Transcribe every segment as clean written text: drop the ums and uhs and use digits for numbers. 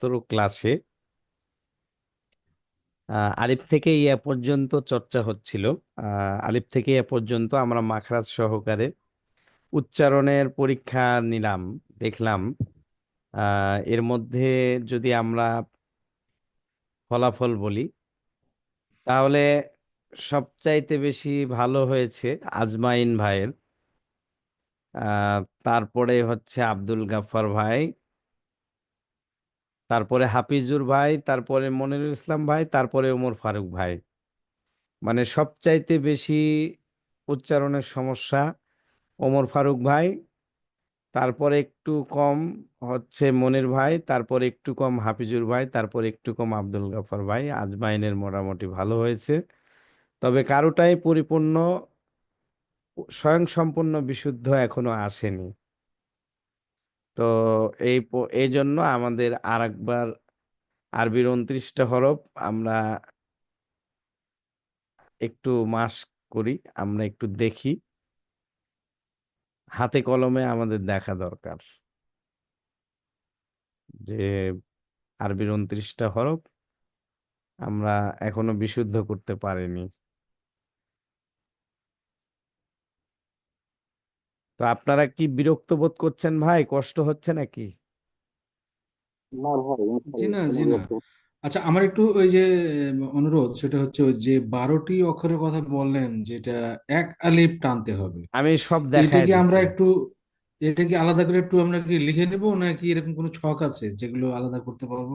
গত ক্লাসে আলিফ থেকে ইয়া পর্যন্ত চর্চা হচ্ছিল। আলিফ থেকে ইয়া পর্যন্ত আমরা মাখরাজ সহকারে উচ্চারণের পরীক্ষা নিলাম, দেখলাম। এর মধ্যে যদি আমরা ফলাফল বলি, তাহলে সবচাইতে বেশি ভালো হয়েছে আজমাইন ভাইয়ের। তারপরে হচ্ছে আব্দুল গাফফার ভাই, তারপরে হাফিজুর ভাই, তারপরে মনিরুল ইসলাম ভাই, তারপরে ওমর ফারুক ভাই। মানে সবচাইতে বেশি উচ্চারণের সমস্যা ওমর ফারুক ভাই, তারপরে একটু কম হচ্ছে মনির ভাই, তারপরে একটু কম হাফিজুর ভাই, তারপরে একটু কম আব্দুল গাফার ভাই। আজমাইনের মোটামুটি ভালো হয়েছে, তবে কারোটাই পরিপূর্ণ স্বয়ংসম্পূর্ণ বিশুদ্ধ এখনো আসেনি। তো এই জন্য আমাদের আরেকবার আরবির 29টা হরফ আমরা একটু মাস্ক করি, আমরা একটু দেখি, হাতে কলমে আমাদের দেখা দরকার যে আরবির 29টা হরফ আমরা এখনো বিশুদ্ধ করতে পারিনি। তো আপনারা কি বিরক্ত বোধ করছেন ভাই? কষ্ট হচ্ছে নাকি? না ভাই, জি ইনশাল্লাহ না, কোনো জি না। বিরক্ত। আচ্ছা, আমার একটু ওই যে অনুরোধ, সেটা হচ্ছে ওই যে 12টি অক্ষরের কথা বললেন, যেটা এক আলিফ টানতে হবে। আমি সব এইটা দেখায় কি আমরা দিচ্ছি। একটু, এটা কি আলাদা করে একটু আমরা কি লিখে নেবো, নাকি এরকম কোনো ছক আছে যেগুলো আলাদা করতে পারবো?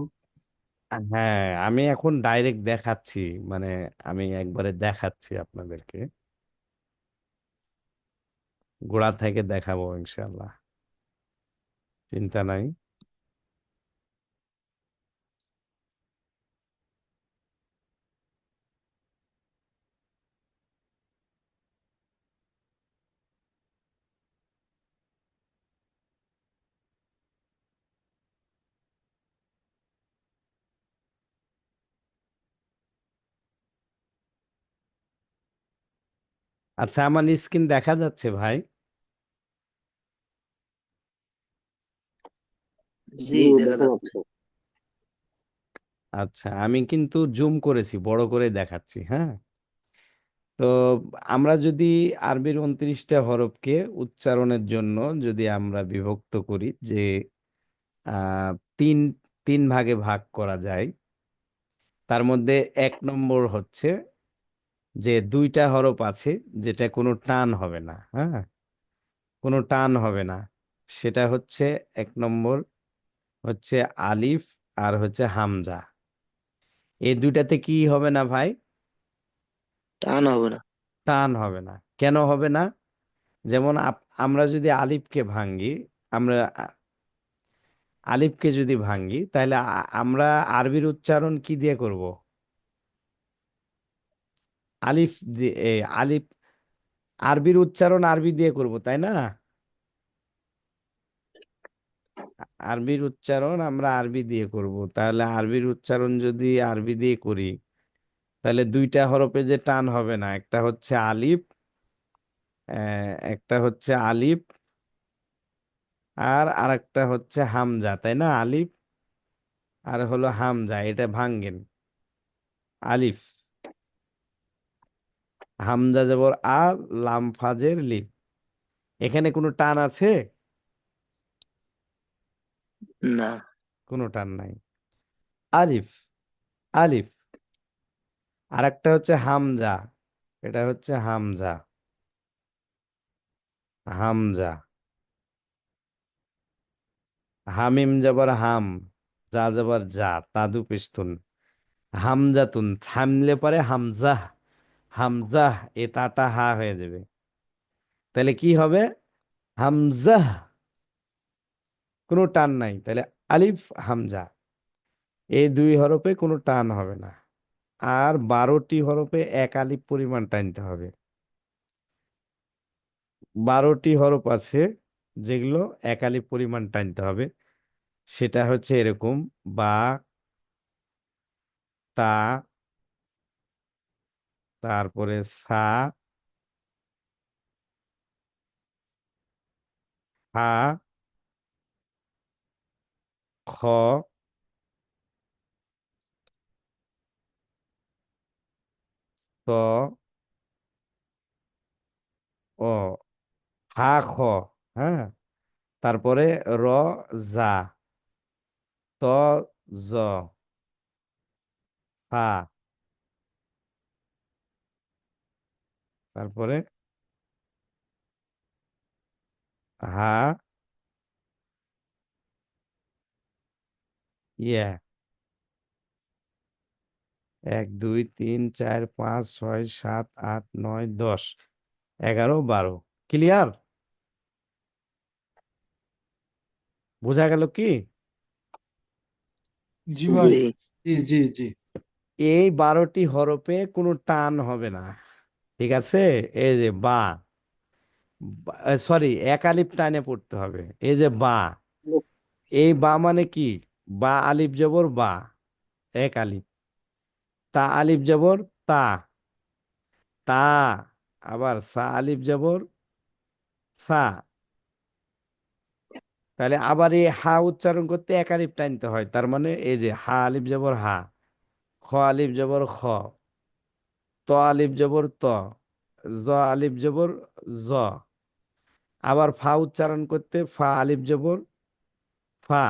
হ্যাঁ, আমি এখন ডাইরেক্ট দেখাচ্ছি, মানে আমি একবারে দেখাচ্ছি আপনাদেরকে, গোড়া থেকে দেখাবো ইনশাল্লাহ, চিন্তা নাই। আচ্ছা, আমার স্ক্রিন দেখা যাচ্ছে ভাই? জি, জি, দেখা দেখা যাচ্ছে। যাচ্ছে। আচ্ছা, আমি কিন্তু জুম করেছি, বড় করে দেখাচ্ছি, হ্যাঁ। তো আমরা যদি আরবির 29টা হরফকে উচ্চারণের জন্য যদি আমরা বিভক্ত করি, যে আহ তিন তিন ভাগে ভাগ করা যায়, তার মধ্যে 1 নম্বর হচ্ছে যে 2টা হরফ আছে যেটা কোনো টান হবে না, হ্যাঁ, কোনো টান হবে না। সেটা হচ্ছে 1 নম্বর হচ্ছে আলিফ, আর হচ্ছে হামজা। এই দুইটাতে কি হবে না ভাই? টান হবে না। টান হবে না। কেন হবে না? যেমন আমরা যদি আলিফকে ভাঙ্গি, আমরা আলিফকে যদি ভাঙ্গি, তাহলে আমরা আরবির উচ্চারণ কি দিয়ে করব? আলিফ দিয়ে আলিফ, আরবির উচ্চারণ আরবি দিয়ে করব, তাই না? আরবির উচ্চারণ আমরা আরবি দিয়ে করব, তাহলে আরবির উচ্চারণ যদি আরবি দিয়ে করি, তাহলে 2টা হরফে যে টান হবে না, একটা হচ্ছে আলিফ, একটা হচ্ছে আলিফ, আর আরেকটা হচ্ছে হামজা, তাই না? আলিফ আর হলো হামজা, এটা ভাঙ্গেন। আলিফ, হামজা জবর আ, লাম ফাজের লিফ। এখানে কোনো টান আছে? না। কোনো টান নাই। আলিফ, আলিফ। আর একটা হচ্ছে হামজা, এটা হচ্ছে হামজা, হামজা। হামিম জবর হাম, যা জবর যা, তাদু পেস্তুন, হামজাতুন, থামলে পরে হামজাহ, হামজাহ, এ তাটা হা হয়ে যাবে। তাহলে কি হবে? হামজাহ, কোনো টান নাই, তাহলে আলিফ হামজা, এই 2 হরফে কোনো টান হবে না। আর 12টি হরফে এক আলিফ পরিমাণ টানতে হবে। 12টি হরফ আছে যেগুলো এক আলিফ পরিমাণ টানতে হবে। সেটা হচ্ছে এরকম: বা, তা, তারপরে সা, হা, খ, ত, অ, হা খ, হ্যাঁ, তারপরে র, জা, ত, জ, ফা, তারপরে হা, ইয়া, 1 2 3 4 5 6 7 8 9 10, 11 12। ক্লিয়ার? বোঝা গেল কি? জি ভাই। জি। জি জি জি। এই 12টি হরফে কোনো টান হবে না, ঠিক আছে? এই যে বা, সরি, এক আলিফ টানে পড়তে হবে। এই যে বা, এই বা মানে কি? বা আলিফ জবর বা, এক আলিফ। তা আলিফ জবর তা, তা। আবার সা আলিফ জবর সা। তাহলে আবার এই হা উচ্চারণ করতে এক আলিফ টানতে হয়। তার মানে এই যে হা আলিফ জবর হা, খ আলিফ জবর খ, ত আলিফ জবর ত, জ আলিফ জবর জ। আবার ফা উচ্চারণ করতে ফা আলিফ জবর ফা।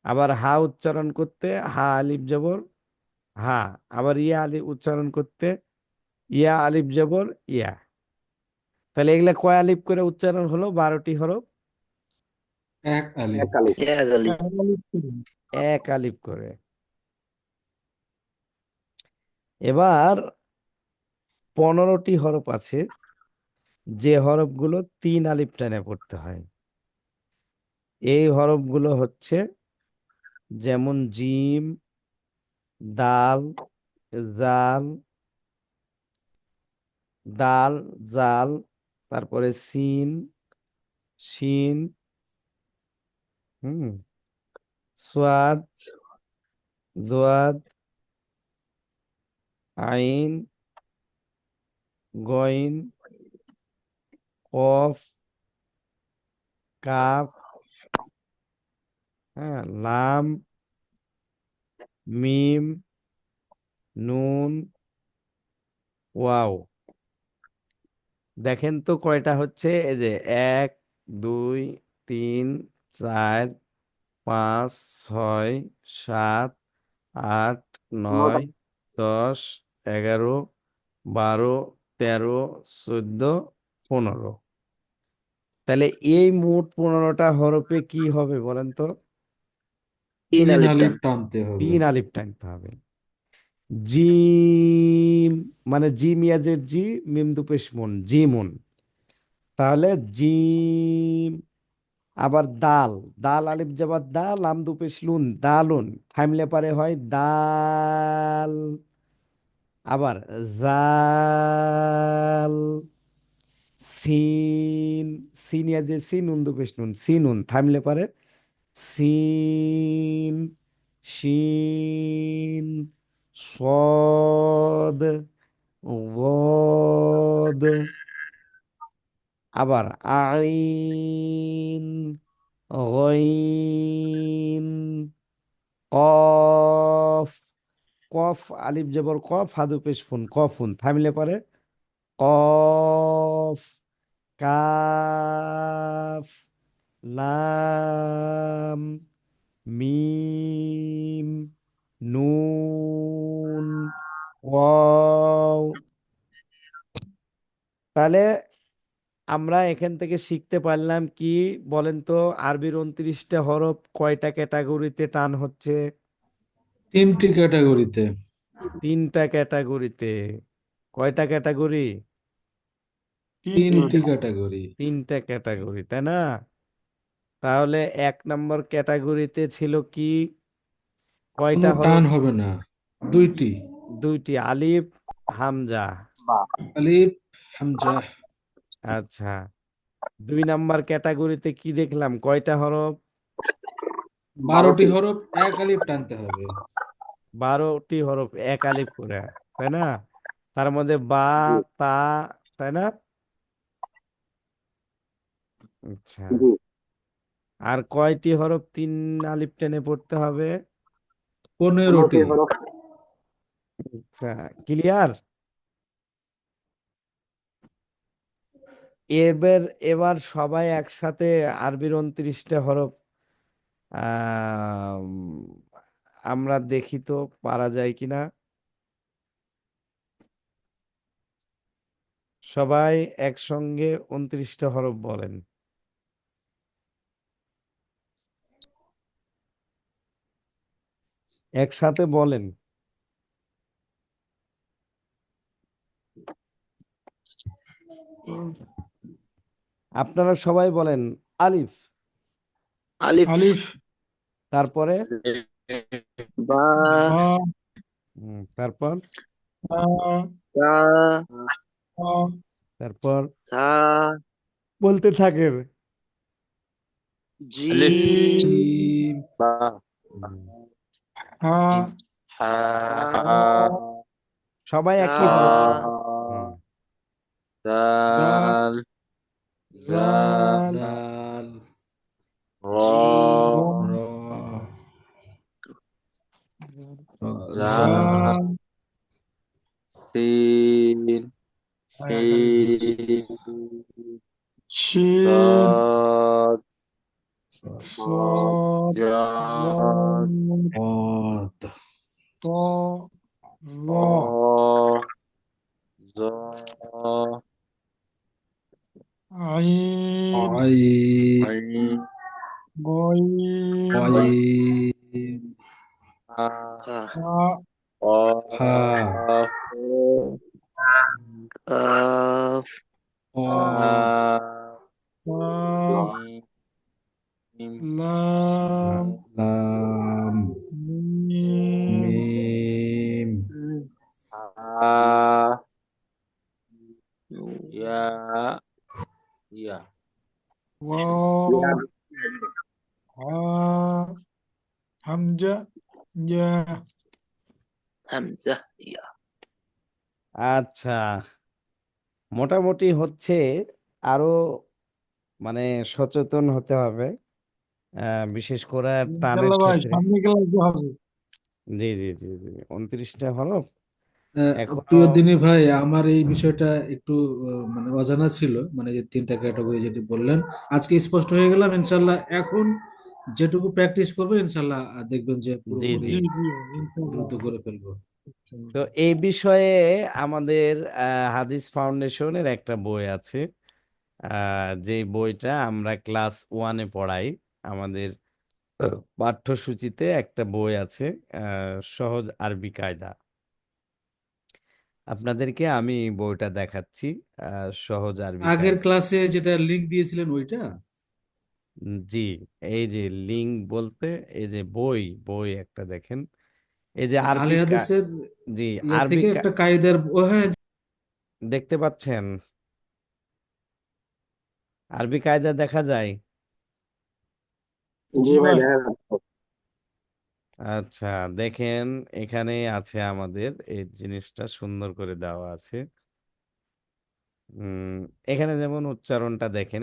আবার হা উচ্চারণ করতে হা আলিফ জবর হা। আবার ইয়া আলিফ উচ্চারণ করতে ইয়া আলিফ জবর ইয়া। তাহলে এগুলা কয় আলিফ করে উচ্চারণ হলো? 12টি হরফ এক আলিফ। এক আলিফ। এক আলিফ। এক আলিফ করে। এবার 15টি হরফ আছে যে হরফগুলো 3 আলিফ টেনে পড়তে হয়। এই হরফগুলো হচ্ছে যেমন জিম, দাল, জাল, দাল, জাল, তারপরে সিন, শিন, হুম, সোয়াদ, দোয়াদ, আইন, গইন, কফ, কাফ, হ্যাঁ, লাম, মিম, নুন, ওয়াও। দেখেন তো কয়টা হচ্ছে? এই যে 1 2 3 4 5 6 7 8 9 9টা। 10 11 12 13 14 15। তাহলে এই মোট 15টা হরফে কি হবে বলেন তো? তিন তিন আলিফ টান। আলিফ টানতে হবে। 3 আলিফ টানতে হবে। জিম, মানে জিম ইয়াজের জি, মিম দুপেশ মুন, জিমুন। তাহলে জিম। আবার দাল, দাল আলিফ জবর দা, লাম দুপেশ লুন, দালুন। থামলে পারে হয় দাল। আবার জাল, সিন, সিন ইয়াজে সিন, নুন দুপেশ নুন, সিনুন। থামলে পারে সিন, শিন, صاد ضاد। আবার আইন, গইন, কফ, কফ আলিফ জবর কফ, হাদু পেশ ফুন, কফুন। থামলে পারে কফ, কাফ, লাম, মিম, নুন, ওয়াও। তাহলে আমরা এখান থেকে শিখতে পারলাম কি বলেন তো? আরবির 29টা হরফ কয়টা ক্যাটাগরিতে টান হচ্ছে? 3টি ক্যাটাগরিতে। 3টা ক্যাটাগরিতে। কয়টা ক্যাটাগরি? 3টি ক্যাটাগরি। 3টা ক্যাটাগরি, তাই না? তাহলে 1 নম্বর ক্যাটাগরিতে ছিল কি? কোনো কয়টা টান হরফ? হবে না, 2টি। 2টি, আলিফ, হামজা। বা। আলিফ, হামজা। আচ্ছা, 2 নম্বর ক্যাটাগরিতে কি দেখলাম? কয়টা হরফ? 12টি হরফ এক আলিফ টানতে হবে। 12টি হরফ এক আলিফ করে, তাই না? তার মধ্যে বা, জি তা, তাই না? আচ্ছা, জি। আর কয়টি হরফ 3 আলিফ টেনে পড়তে হবে? 15টি। 15টি হরফ। আচ্ছা, ক্লিয়ার? এবার এবার সবাই একসাথে আরবির 29টা হরফ আহ আমরা দেখি তো পারা যায় কিনা। সবাই একসঙ্গে 29টা হরফ বলেন। একসাথে বলেন। আপনারা সবাই বলেন। আলিফ। আলিফ, আলিফ, তারপরে বা, বা, তারপর তা, তা, তা, তারপর থা, বলতে থাকেন। আলিফ, জিম, জিম, বা, হুম, হা, মিম, হা, হা, সবাই সা, একই ভাবে বলেন। হা, হুম, দাল, দাল, জাল, জাল, দাল, র, জিম, র, র, জা, জা, জাল, সিন, এক আলিফ, শিন, শিন, صاد صاد، جاد ضاد، অদ, طاء، ظا، ظا ظا عين، আইন, عين غين، আইন, ها হা, حاء، হা, قاف কাফ, কফ, كاف كاف، ميم لام، লাম, ميم، মিম, ها নুন, يا يا واو، ها، همزة، يا، হামজা, ইয়া। আচ্ছা, মোটামুটি হচ্ছে। আরো মানে সচেতন হতে হবে, বিশেষ করে টানের ইনশাল্লাহ ভাই ক্ষেত্রে। সামনে ক্লাসে হবে। জি জি জি জি 29টা হরফ এখনো। প্রিয় দিনী ভাই, আমার এই বিষয়টা একটু মানে অজানা ছিল, মানে যে তিনটা ক্যাটাগরি যেটি বললেন, আজকে স্পষ্ট হয়ে গেলাম ইনশাল্লাহ। এখন যেটুকু প্র্যাকটিস করবো ইনশাল্লাহ দেখবেন যে জি পুরোপুরি জি। জি জি ইনশাল্লাহ। দ্রুত করে ফেলবো। তো এই বিষয়ে আমাদের হাদিস ফাউন্ডেশনের একটা বই আছে, যে বইটা আমরা ক্লাস 1-এ পড়াই। আমাদের পাঠ্যসূচিতে একটা বই আছে, সহজ আরবি কায়দা। আপনাদেরকে আমি বইটা দেখাচ্ছি, সহজ আরবি আগের কায়দা। ক্লাসে যেটা লিংক দিয়েছিলেন ওইটা? জি, এই যে লিঙ্ক বলতে, এই যে বই বই একটা দেখেন, এই যে আলে হাদিসের জি ইয়া আরবি থেকে একটা কায়দার, ও হ্যাঁ। দেখতে পাচ্ছেন? আরবি কায়দা দেখা যায়। জি জি ভাই ভাই। দেখা যাচ্ছে আচ্ছা, দেখেন এখানে আছে আমাদের এই জিনিসটা সুন্দর করে দেওয়া আছে। উম এখানে যেমন উচ্চারণটা দেখেন,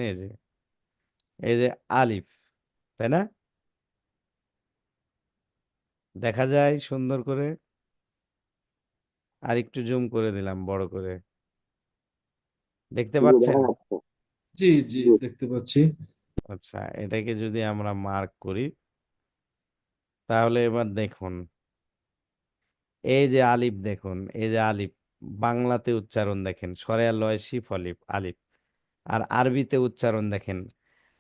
এই যে আলিফ, তাই না? দেখা যায় সুন্দর করে। আর একটু জুম করে দিলাম বড় করে। দেখতে জি পাচ্ছেন? দেখা যাচ্ছে জি জি, জি দেখতে পাচ্ছি। আচ্ছা, এটাকে যদি আমরা মার্ক করি, তাহলে এবার দেখুন, এই যে আলিফ দেখুন, এই যে আলিফ বাংলাতে উচ্চারণ দেখেন, সরেয়া লয় শিফ অলিফ আলিফ। আর আরবিতে উচ্চারণ দেখেন,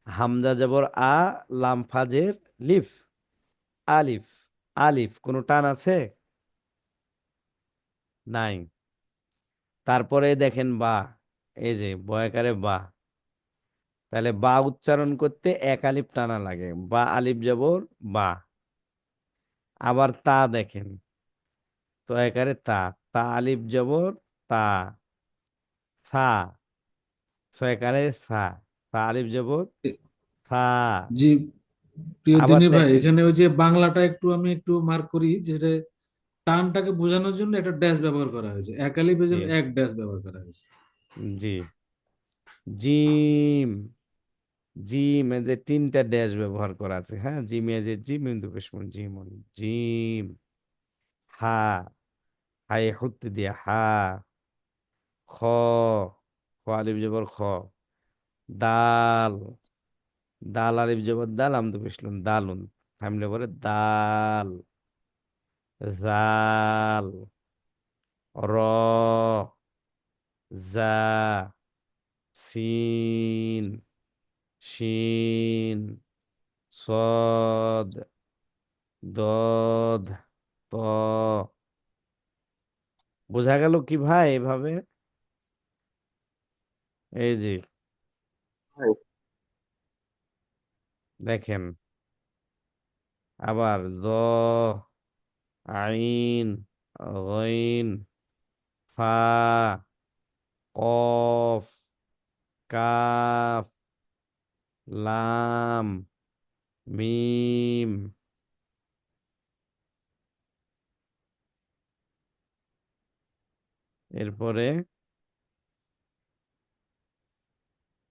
হামজা জবর আ, লাম ফাজের লিফ, আলিফ। আলিফ কোনো টান আছে? নাই। তারপরে দেখেন বা, এই যে বয়াকারে বা, তাহলে বা উচ্চারণ করতে এক আলিফ টানা লাগে, বা আলিফ জবর বা। আবার তা দেখেন, তো একারে তা, তা আলিফ জবর তা, সা, ছয়কারে সা, তা আলিফ জবর সা। জি, প্রিয় আবার দিনী ভাই, দেখেন। এখানে ওই যে বাংলাটা একটু আমি একটু মার্ক করি, যেটা টানটাকে বোঝানোর জন্য একটা ড্যাশ ব্যবহার করা হয়েছে, এক আলিফের জি জন্য এক ড্যাশ ব্যবহার করা হয়েছে। জি। জিম, জিম এ যে 3টা ড্যাশ ব্যবহার করা আছে, হ্যাঁ, জিম এ যে জিম বিন্দু পেশমন জিম জিম। হা, হাই হুত্তে দিয়া হা। খ, খ আলিফ জবর খ। দাল, দাল আলিফ জবর দাল আমদু পেশলুন দালুন, থামলে পরে দাল, জাল, র, জা, সিন, শিন, সদ, দদ, ত। বোঝা গেল কি ভাই এভাবে? এই যে দেখেন, আবার দ, আইন, গইন, ফা, কফ, কাফ, লাম, মিম, এরপরে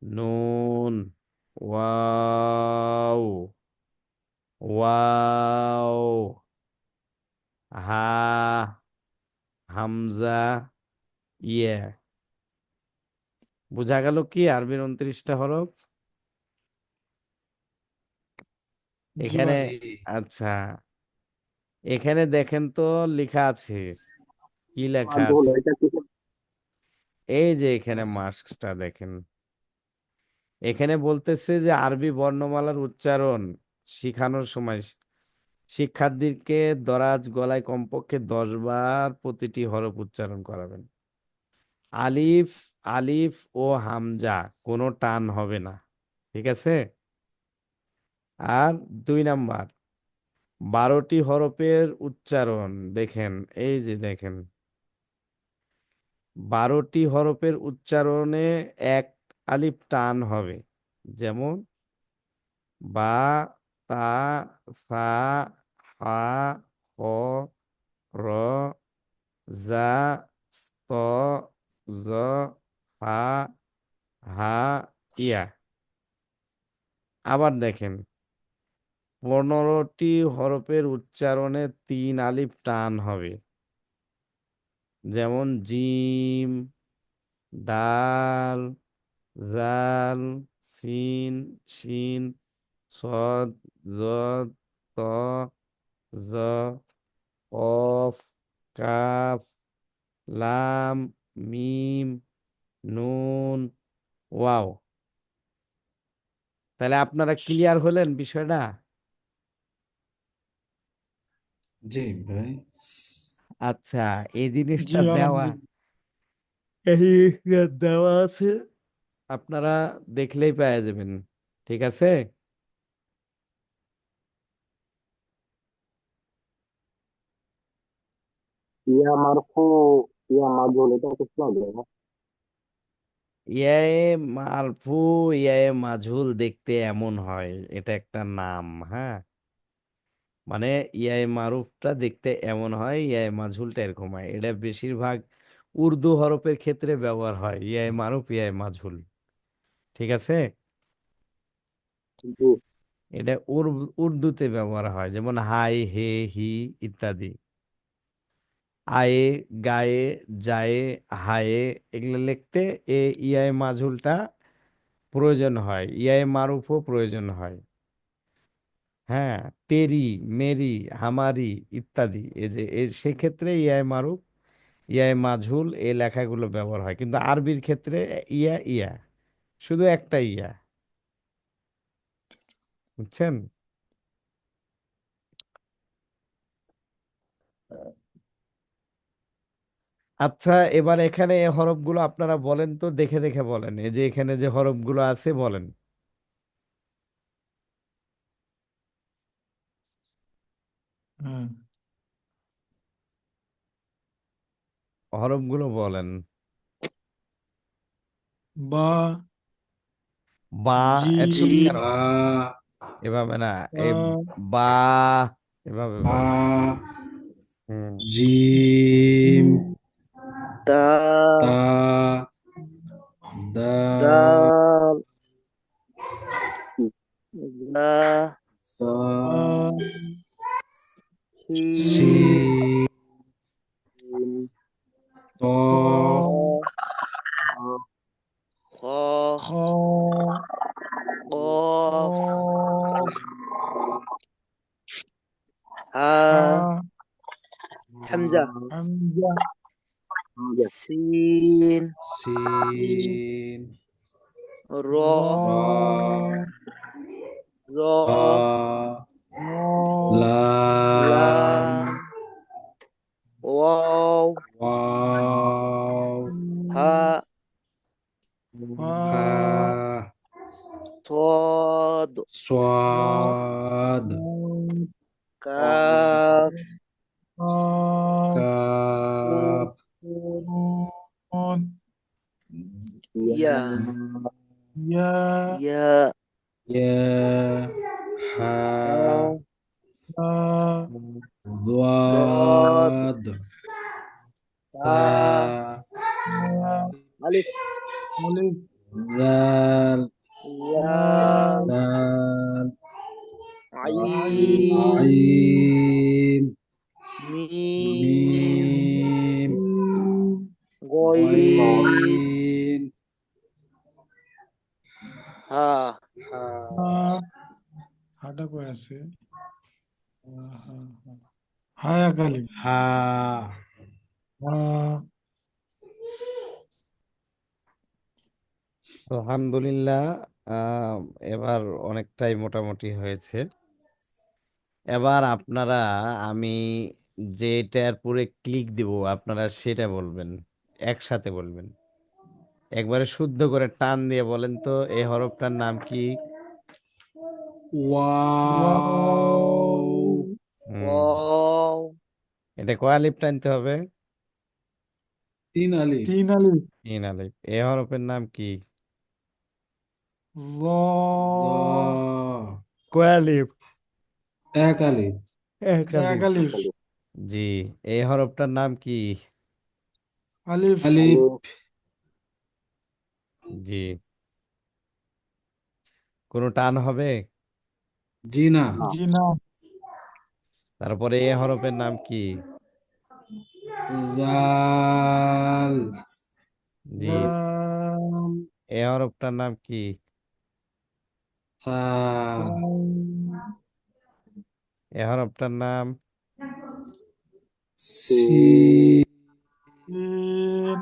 নুন, ওয়াও, ওয়াও, হা, হামজা, ইয়ে। বোঝা গেল কি আরবির 29টা হরফ? জি এখানে ভাই। জি। আচ্ছা, এখানে দেখেন তো লেখা আছে, কি লেখা আছে? এই যে এখানে আচ্ছা। মাস্কটা দেখেন, এখানে বলতেছে যে আরবি বর্ণমালার উচ্চারণ শিখানোর সময় শিক্ষার্থীকে দরাজ গলায় কমপক্ষে 10 বার প্রতিটি হরফ উচ্চারণ করাবেন। আলিফ, আলিফ ও হামজা কোনো টান হবে না, ঠিক আছে? আর 2 নাম্বার, 12টি হরফের উচ্চারণ দেখেন, এই যে দেখেন, 12টি হরফের উচ্চারণে এক আলিফ টান হবে। যেমন বা, তা, সা, হা, খ, র, জা, ত, জ, ফা, হা, ইয়া। আবার দেখেন, 15টি হরফের উচ্চারণে 3 আলিফ টান হবে। যেমন জিম, ডাল, জাল, সিন, শিন, সদ, জদ, ত, জ, কফ, কাফ, লাম, মিম, নুন, ওয়াও। তাহলে আপনারা ক্লিয়ার হলেন বিষয়টা? জি ভাই। আচ্ছা, এই জি জিনিসটা দেওয়া, আলহামদুলিল্লাহ। এই জিনিসটা দেওয়া আছে, আপনারা দেখলেই পেয়ে যাবেন, ঠিক আছে? ইয়া মারফু, ইয়া মাজহুল, এটা কিছু হবে না। ইয়ায়ে মারফু, ইয়ায়ে মাজহুল দেখতে এমন হয়, এটা একটা নাম, হ্যাঁ। মানে ইয়ায়ে মারুফটা দেখতে এমন হয়, ইয়ায়ে মাজহুলটা এরকম হয়। এটা বেশিরভাগ উর্দু হরফের ক্ষেত্রে ব্যবহার হয়, ইয়ায়ে মারুফ, ইয়ায়ে মাজহুল, ঠিক আছে? জি। এটা উর্দুতে ব্যবহার হয়, যেমন হাই, হে, হি ইত্যাদি। আয়ে, গায়ে, জায়ে, হায়ে, এগুলো লিখতে ইয়ায়ে মাজহুলটা প্রয়োজন হয়, ইয়ায়ে মারুফও প্রয়োজন হয়। হ্যাঁ, তেরি, মেরি, হামারি ইত্যাদি, এই যে সেক্ষেত্রে ইয়ায়ে মারুফ, ইয়ায়ে মাজহুল এই লেখাগুলো ব্যবহার হয়, কিন্তু আরবির ক্ষেত্রে ইয়া ইয়া, শুধু একটা ইয়া, বুঝছেন? আচ্ছা, এবার এখানে এই হরফগুলো আপনারা বলেন তো, দেখে দেখে বলেন, এই যে এখানে যে হরফগুলো আছে বলেন, হ্যাঁ। হরফগুলো বলেন। বা, বা, একটু জিম, ক্লিয়ার বা, হন, এভাবে না, এই তা, বা, এভাবে বা, বলেন। হুম, জিম, জিম, তা, তা, দা, দাল, জা, তা, তা, সি, সিন, ত, ত, খ, খ, খ, হা হা হামজা হামজা হামজা সিন সিন র র র রা র লাম লাম ওয়াও ওয়াও হা হা হা صاد সাদ কাফ কাফ কাপ নুন ইয়া ইয়া ইয়া ইয়া ইয়া হা হা হা ضاد ضاد তা ثا আলিফ আলিফ ذال লাম লাম دال আইন আইন عين মিম ميم মিম গইন غين হা হা হা হাটা কই আছে হা হা হা হায়া কালিম হা হা আলহামদুলিল্লাহ। আহ, এবার অনেকটাই মোটামুটি হয়েছে। এবার আপনারা, আমি যেটার পরে ক্লিক দিব আপনারা সেটা বলবেন, একসাথে বলবেন। একবারে শুদ্ধ করে টান দিয়ে বলেন তো এই হরফটার নাম কি? ওয়াও ওয়াও হুম, ওয়াও এটা কয় আলিফ টানতে হবে? তিন আলিফ তিন আলিফ তিন আলিফ। এই হরফের নাম কি? য দ কয় আলিফ? এক আলিফ এক এক আলিফ। আলিফ জি। এই হরফটার নাম কি? আলিফ আলিফ আলিফ জি। কোনো টান হবে? জি না না জি না তারপরে এই হরফের নাম কি? জাল জি। জাল এই হরফটার নাম কি? সা জাল এই হরফটার নাম? সি সিন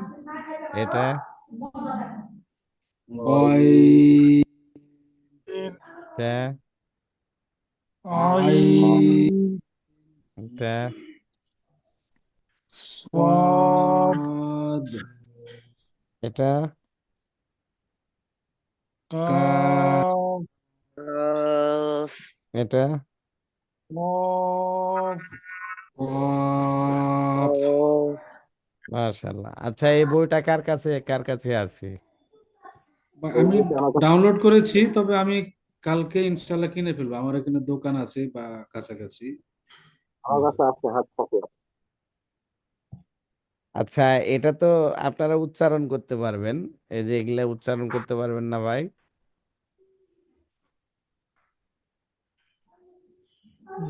এটা? গয় এটা? আইন আইন এটা? صاد صاد এটা? كاف কাফ কাফ এটা? কফ قاف কফ মাশাআল্লাহ। আচ্ছা, এই বইটা কার কাছে কার কাছে আছে? এই আমি বইটা আমার কাছে ডাউনলোড করেছি, তবে আমি কালকে ইনশাল্লাহ কিনে ফেলবো। আমার এখানে দোকান আছে বা কাছাকাছি। আমার কাছে আছে, হাত কপি আছে। আচ্ছা, এটা তো আপনারা উচ্চারণ করতে পারবেন। এই যে এগুলা উচ্চারণ করতে পারবেন না ভাই?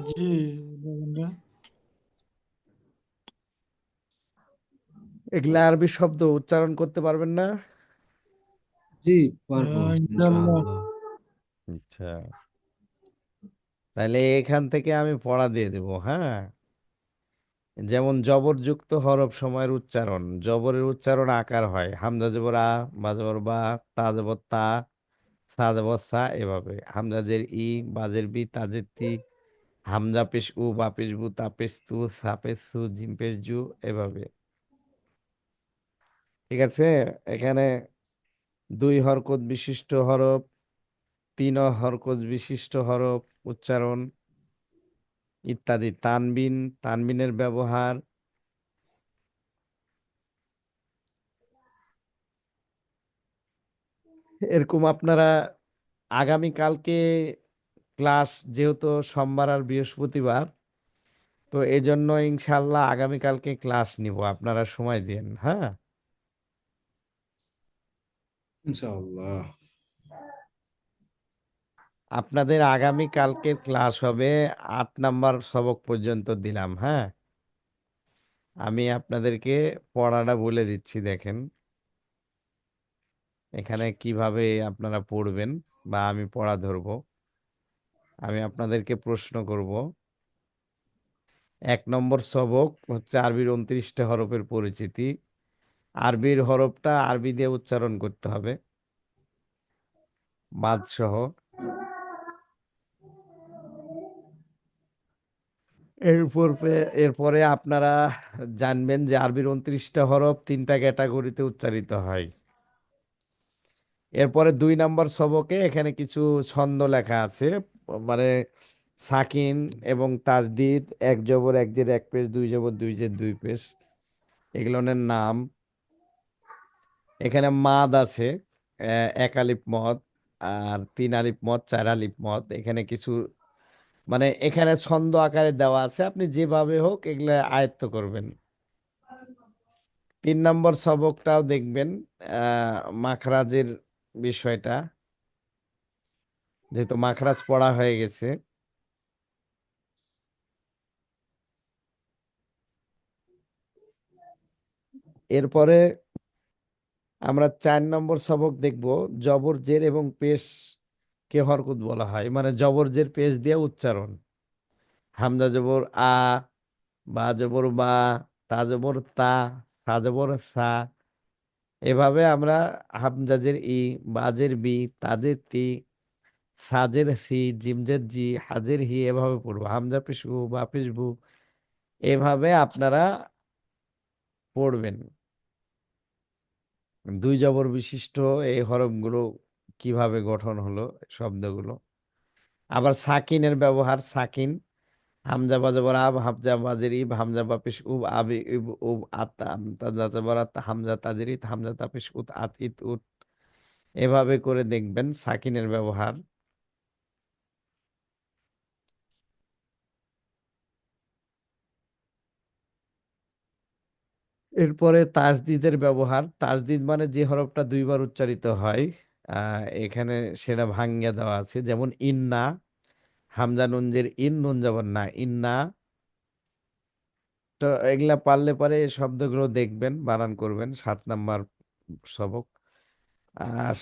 জি বন্ধুরা। এগুলা আরবি শব্দ উচ্চারণ করতে পারবেন না? জি পারবো ইনশাআল্লাহ ইনশাআল্লাহ। আচ্ছা, তাহলে এখান থেকে আমি পড়া দিয়ে দেব, হ্যাঁ। যেমন জবরযুক্ত হরফ সময়ের উচ্চারণ, জবরের উচ্চারণ আকার হয় হামজা জবর আ, বা জবর বা, তা জবর তা, সা জবর সা, এভাবে হামজা জের ই, বাজের বি, তাজের তি, হামজা পেশ উ, বা পেশ বু, তা পেশ তু, সা পেশ সু, জিম পেশ জু, এভাবে। ঠিক আছে। এখানে দুই হরকত বিশিষ্ট হরফ, তিন হরকত বিশিষ্ট হরফ উচ্চারণ ইত্যাদি। তানবিন, তানবিনের ব্যবহার, এরকম আপনারা আগামীকালকে ক্লাস, যেহেতু সোমবার আর বৃহস্পতিবার, তো এই জন্য ইনশাল্লাহ আগামীকালকে ক্লাস নিব, আপনারা সময় দিন, হ্যাঁ। ইনশাআল্লাহ আপনাদের আগামী কালকের ক্লাস হবে 8 নাম্বার সবক পর্যন্ত দিলাম, হ্যাঁ। আমি আপনাদেরকে পড়াটা বলে দিচ্ছি, দেখেন এখানে কিভাবে আপনারা পড়বেন, বা আমি পড়া ধরবো, আমি আপনাদেরকে প্রশ্ন করব। 1 নম্বর সবক হচ্ছে আরবির 29টা হরফের পরিচিতি। আরবির হরফটা আরবি দিয়ে উচ্চারণ করতে হবে, বাদ সহ। এরপরে আপনারা জানবেন যে আরবির 29টা হরফ 3টা ক্যাটাগরিতে উচ্চারিত হয়। এরপরে 2 নম্বর সবকে এখানে কিছু ছন্দ লেখা আছে, মানে সাকিন এবং তাজদিদ, এক জবর এক জের এক পেশ, দুই জবর দুই জের দুই পেশ, এগুলোর নাম। এখানে মাদ আছে, এক আলিফ মদ, আর 3 আলিফ মদ, 4 আলিফ মদ। এখানে কিছু মানে এখানে ছন্দ আকারে দেওয়া আছে, আপনি যেভাবে হোক এগুলা আয়ত্ত করবেন। 3 নম্বর সবকটাও দেখবেন, মাখরাজের বিষয়টা, যেহেতু মাখরাজ পড়া হয়ে গেছে। এরপরে আমরা 4 নম্বর সবক দেখব, জবর জের এবং পেশ কে হরকত বলা হয়, মানে জবর জের পেশ দিয়ে উচ্চারণ। হামজা জবর আ, বা জবর বা, তা জবর তা, সা জবর সা। এভাবে আমরা হামজাজের ই, বাজের বি, তাজের তি, সাজের সি, জিমজের জি, হাজের হি, এভাবে পড়বো। হামজা পেশ উ, বা পেশ বু, এভাবে আপনারা পড়বেন। 2 জবর বিশিষ্ট এই হরফগুলো কিভাবে গঠন হলো, শব্দগুলো। আবার সাকিনের ব্যবহার, সাকিন, হামজা বা জবর আব, হামজা বাজের ইব, হামজা বা পেশ উব, আবি ইব উব, আত তাজা জবর আত, হামজা তাজের ইত, হামজা তা পেশ উত, আত ইত উত। এভাবে করে দেখবেন সাকিনের ব্যবহার। এরপরে তাজদিদের ব্যবহার। তাজদিদ মানে যে হরফটা 2বার উচ্চারিত হয়, এখানে সেটা ভাঙ্গিয়ে দেওয়া আছে। যেমন ইন্না, হামজা নুনজের ইন, নুন জবর না, ইন্না। তো এগুলা পারলে পরে এই শব্দগুলো দেখবেন, বানান করবেন। 7 নম্বর সবক।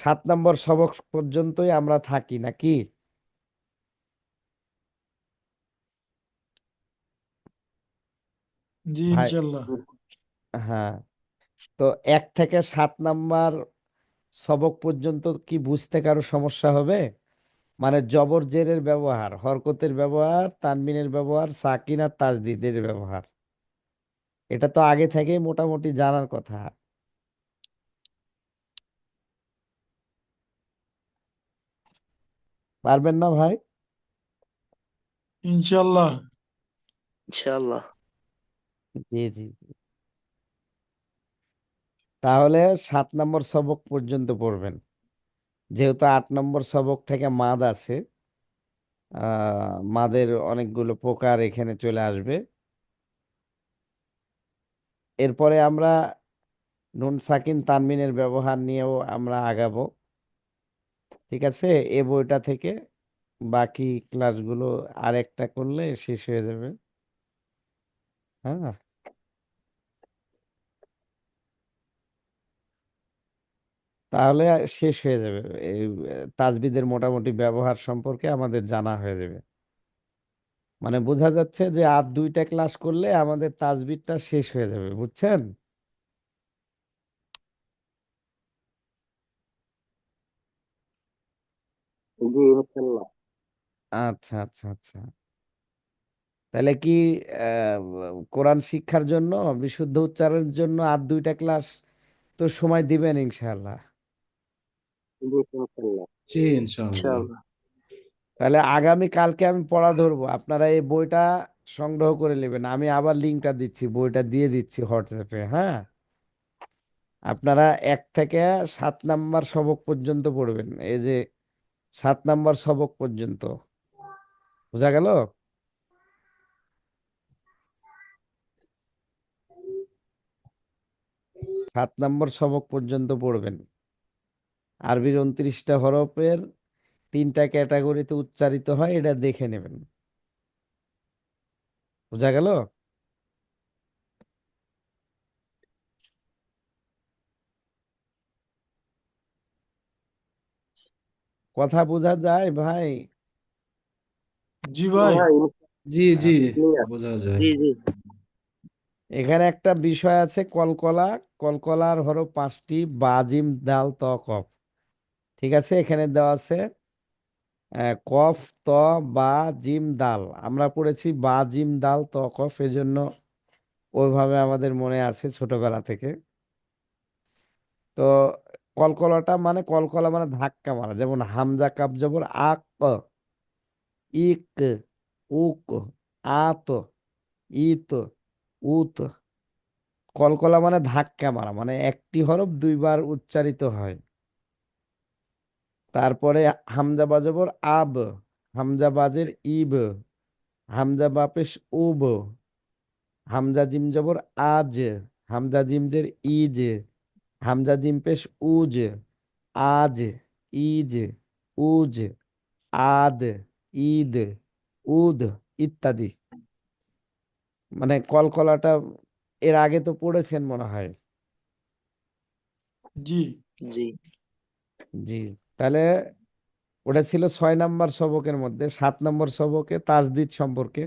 7 নম্বর সবক পর্যন্তই আমরা থাকি নাকি জি ভাই? ইনশাল্লাহ। হ্যাঁ। তো 1 থেকে 7 নম্বর সবক পর্যন্ত কি বুঝতে কারো সমস্যা হবে? মানে জবর জেরের ব্যবহার, হরকতের ব্যবহার, তানবিনের ব্যবহার, সাকিন আর তাজদিদের ব্যবহার, এটা তো আগে থেকেই মোটামুটি জানার কথা। পারবেন না ভাই? ইনশাল্লাহ। ইনশাআল্লাহ। জি জি জি। তাহলে 7 নম্বর সবক পর্যন্ত পড়বেন। যেহেতু 8 নম্বর সবক থেকে মাদ আছে, মাদের অনেকগুলো প্রকার এখানে চলে আসবে। এরপরে আমরা নুন সাকিন তানবিনের ব্যবহার নিয়েও আমরা আগাবো। ঠিক আছে, এ বইটা থেকে বাকি ক্লাসগুলো আর একটা করলে শেষ হয়ে যাবে। হ্যাঁ, তাহলে শেষ হয়ে যাবে। এই তাজবিদের মোটামুটি ব্যবহার সম্পর্কে আমাদের জানা হয়ে যাবে। মানে বোঝা যাচ্ছে যে আর 2টা ক্লাস করলে আমাদের তাজবিদটা শেষ হয়ে যাবে, বুঝছেন? জি ইনশাল্লাহ। আচ্ছা আচ্ছা আচ্ছা। তাহলে কি কোরআন শিক্ষার জন্য, বিশুদ্ধ উচ্চারণের জন্য আর 2টা ক্লাস তো সময় দিবেন ইনশাআল্লাহ? জি ইনশাল্লাহ। জি ইনশাআল্লাহ। ইনশাআল্লাহ। তাহলে আগামী কালকে আমি পড়া ধরবো, আপনারা এই বইটা সংগ্রহ করে নেবেন। আমি আবার লিঙ্কটা দিচ্ছি, বইটা দিয়ে দিচ্ছি হোয়াটসঅ্যাপে। হ্যাঁ, আপনারা 1 থেকে 7 নম্বর সবক পর্যন্ত পড়বেন। এই যে 7 নম্বর সবক পর্যন্ত, বোঝা গেল? 7 নম্বর সবক পর্যন্ত পড়বেন। আরবির 29টা হরফের 3টা ক্যাটাগরিতে উচ্চারিত হয়, এটা দেখে নেবেন। বোঝা গেল? কথা বোঝা যায় ভাই? জি ভাই। হ্যাঁ জি জি আচ্ছা, ক্লিয়ার। বোঝা যায়। জি জি এখানে একটা বিষয় আছে কলকলা। কলকলার হরফ 5টি, বা জিম দাল ত কফ। ঠিক আছে, এখানে দেওয়া আছে কফ, ত, বা, জিম, দাল। আমরা পড়েছি বা জিম দাল ত কফ, এজন্য ওইভাবে আমাদের মনে আছে ছোটবেলা থেকে। তো কলকলাটা মানে, কলকলা মানে ধাক্কা মারা, যেমন হামজা কাপ জবর আক, ইক, উক, আত, ইত, উত। কলকলা মানে ধাক্কা মারা, মানে একটি হরফ দুইবার উচ্চারিত হয়। তারপরে হামজা বাজবর আব, হামজা বাজের ইব, হামজা বাপেশ উব, হামজা জিম জবর আজ, হামজা জিম জের ইজ, হামজা জিম পেশ উজ, আজ, ইজ, উজ, আদ, ঈদ, উদ ইত্যাদি। মানে কলকলাটা এর আগে তো পড়েছেন মনে হয়। জি। জি জি। তাহলে ওটা ছিল 6 নম্বর সবকের মধ্যে। 7 নম্বর সবকে তাজদিদ সম্পর্কে।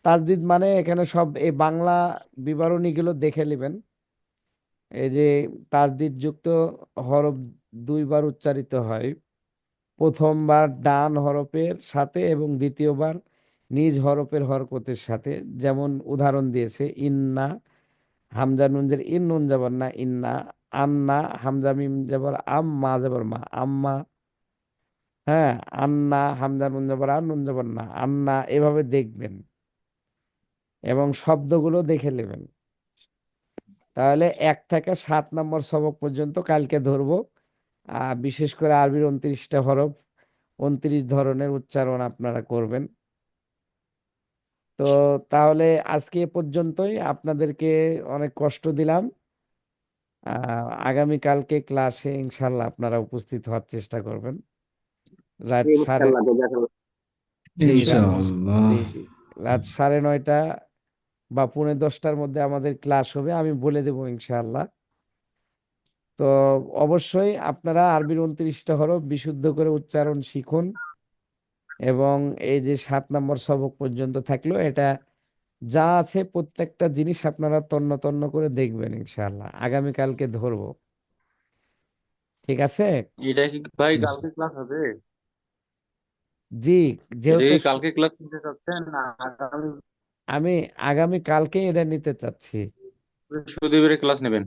তাজদিদ মানে এখানে সব এই বাংলা বিবরণীগুলো দেখে নেবেন। এই যে তাজদিদ যুক্ত হরফ দুইবার উচ্চারিত হয়, প্রথমবার ডান হরফের সাথে এবং দ্বিতীয়বার নিজ হরফের হরকতের সাথে। যেমন উদাহরণ দিয়েছে ইন্না, হামজা নুন জের ইন, নুন যাবার না ইন্না। আন্না, হামজা মিম যাবার আম, মা যাবার মা আম্মা। হ্যাঁ, আন্না, হামজা নুন যাবার আর, নুন যাবার না আন্না। এভাবে দেখবেন এবং শব্দগুলো দেখে নেবেন। তাহলে 1 থেকে 7 নম্বর সবক পর্যন্ত কালকে ধরবো। বিশেষ করে আরবির 29টা হরফ, 29 ধরনের উচ্চারণ আপনারা করবেন। তো তাহলে আজকে এ পর্যন্তই, আপনাদেরকে অনেক কষ্ট দিলাম। আগামী কালকে ক্লাসে ইনশাল্লাহ আপনারা উপস্থিত হওয়ার চেষ্টা করবেন। রাত সাড়ে ইনশাল্লাহ, জাযাকাল্লাহ। জি রাত ইনশাআল্লাহ। জি জি রাত 9:30 বা 9:45টার মধ্যে আমাদের ক্লাস হবে, আমি বলে দেবো ইনশাআল্লাহ। তো অবশ্যই আপনারা আরবির 29টা হরফ বিশুদ্ধ করে উচ্চারণ শিখুন। এবং এই যে 7 নম্বর সবক পর্যন্ত থাকলো, এটা যা আছে প্রত্যেকটা জিনিস আপনারা তন্ন তন্ন করে দেখবেন ইনশাআল্লাহ। আগামীকালকে ধরবো, ঠিক আছে? এটা কি ভাই কালকে ক্লাস হবে? জি। এটা যেহেতু কি কালকে ক্লাস নিতে চাচ্ছেন না আগামী আমি আগামীকালকে এটা নিতে চাচ্ছি। বৃহস্পতিবারে ক্লাস নেবেন?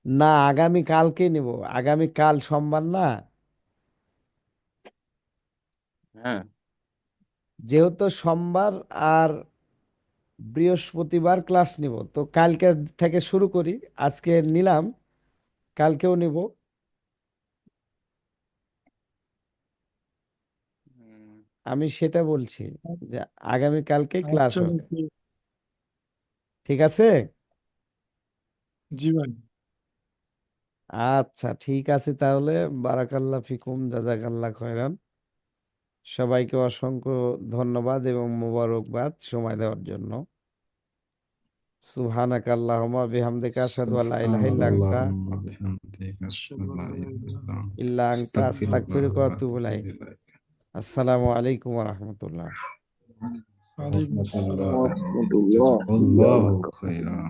না, আগামীকালকে নিব। আগামীকাল সোমবার না, হ্যাঁ। যেহেতু সোমবার আর বৃহস্পতিবার ক্লাস নিব, তো কালকে থেকে শুরু করি। আজকে নিলাম, কালকেও নিব। হুম, আমি সেটা বলছি যে আগামীকালকে ক্লাস আচ্ছা হবে, ভাই। ঠিক আছে? জি ভাই। আচ্ছা, ঠিক আছে তাহলে। বারাকাল্লাহ ফিকুম, জাযাকাল্লাহ খয়রান। সবাইকে অসংখ্য ধন্যবাদ এবং মোবারকবাদ সময় দেওয়ার জন্য। সুবহানাকা আল্লাহুম্মা বিহামদিকা আশহাদু আল্লা ইলাহা ইল্লা আনতা সুবহানাল্লাহুম্মা বিহামদিকা আশহাদু আল্লা ইলাহা ইল্লা আনতা আস্তাগফিরুল্লাহ আস্তাগফিরুকা ওয়া ওয়া আতুবু আতুবু ইলাইক। ইলাইক। আসসালামু আলাইকুম ওয়া রাহমাতুল্লাহ। ওয়ালাইকুম আসসালাম। রাহমাতুল্লাহ। রাহমাতুল্লাহ। জাযাকাল্লাহু খাইরান।